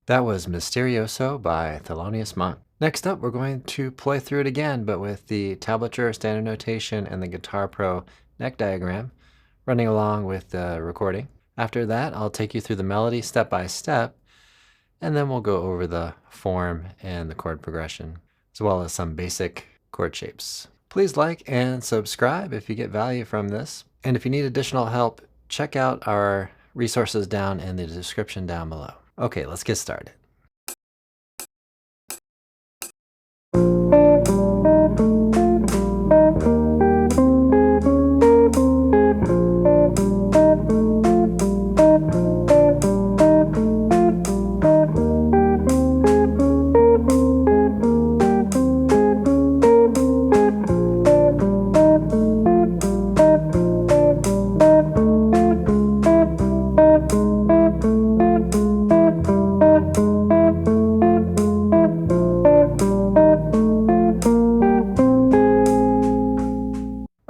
That was Misterioso by Thelonious Monk. Next up, we're going to play through it again, but with the tablature, standard notation, and the Guitar Pro neck diagram running along with the recording. After that, I'll take you through the melody step by step, and then we'll go over the form and the chord progression, as well as some basic chord shapes. Please like and subscribe if you get value from this. And if you need additional help, check out our resources down in the description down below. Okay, let's get started.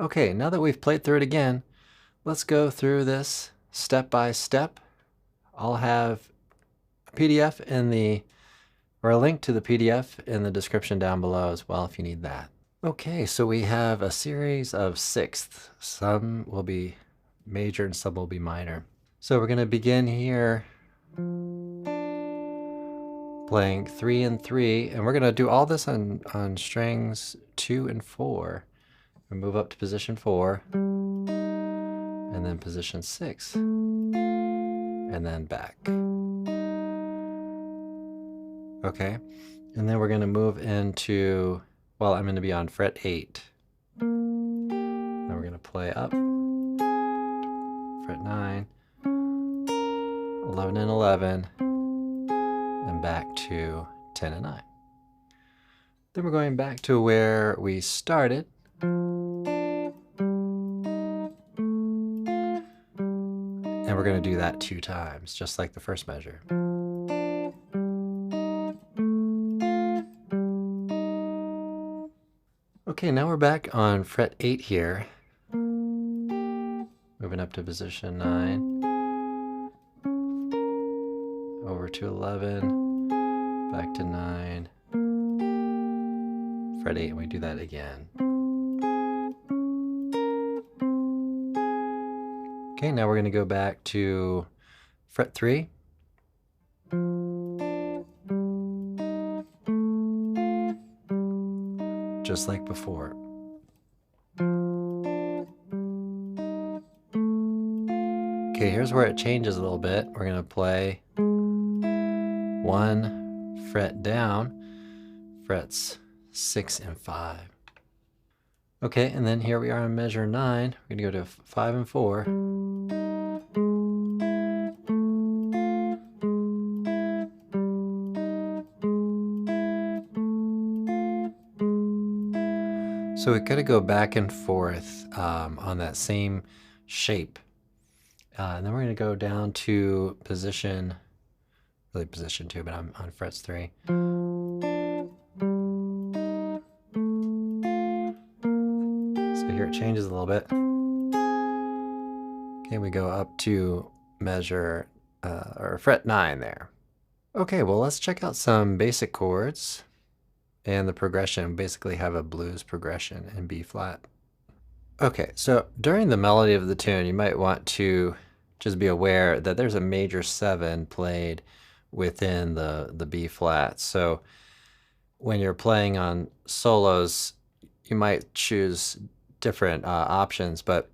Okay, now that we've played through it again, let's go through this step by step. I'll have a PDF or a link to the PDF in the description down below as well if you need that. Okay, so we have a series of sixths. Some will be major and some will be minor. So we're going to begin here playing 3 and 3, and we're going to do all this on strings 2 and 4. We move up to position 4, and then position 6, and then back. Okay, and then we're going to move into, well, I'm going to be on fret 8. Then we're going to play up, fret 9, 11 and 11, and back to 10 and 9. Then we're going back to where we started. And we're going to do that 2 times, just like the first measure. Okay, now we're back on fret 8 here. Moving up to position 9. Over to 11. Back to 9. Fret 8, and we do that again. Okay, now we're going to go back to fret 3. Just like before. Okay, here's where it changes a little bit. We're going to play 1 fret down, frets 6 and 5. Okay, and then here we are on measure 9. We're going to go to 5 and 4. So we gotta go back and forth on that same shape. And then we're gonna go down to position 2, but I'm on frets 3. So here it changes a little bit. Okay, we go up to measure, or fret 9 there. Okay, well, let's check out some basic chords. And the progression, basically have a blues progression in B flat. Okay, so during the melody of the tune, you might want to just be aware that there's a major 7 played within the B flat. So when you're playing on solos, you might choose different options, but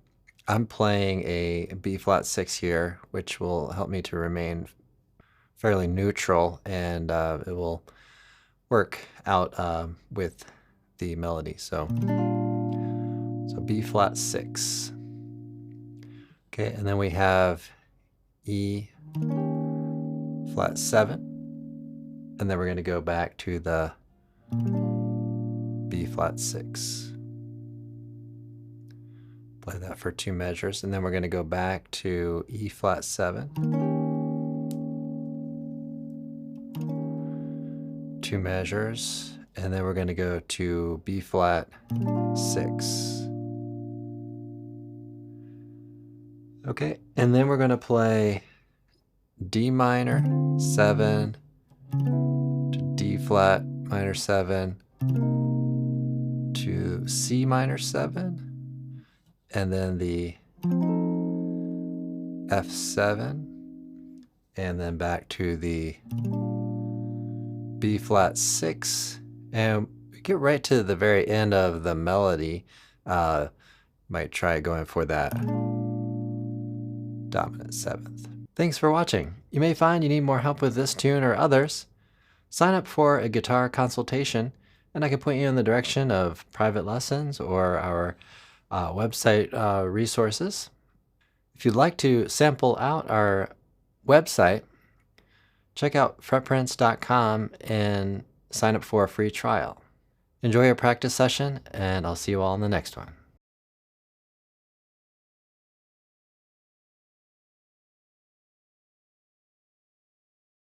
I'm playing a B flat 6 here, which will help me to remain fairly neutral, and it will work out with the melody. So B flat 6. Okay, and then we have E flat 7, and then we're going to go back to the B flat 6. Play that for 2 measures, and then we're going to go back to E flat 7. 2 measures, and then we're going to go to B flat 6. Okay, and then we're going to play D minor 7, to D flat minor 7 to C minor 7, and then the F7, and then back to the B flat 6, and we get right to the very end of the melody. Might try going for that dominant 7th. Thanks for watching. You may find you need more help with this tune or others. Sign up for a guitar consultation, and I can point you in the direction of private lessons or our website resources. If you'd like to sample out our website, check out Fretprints.com and sign up for a free trial. Enjoy your practice session, and I'll see you all in the next one.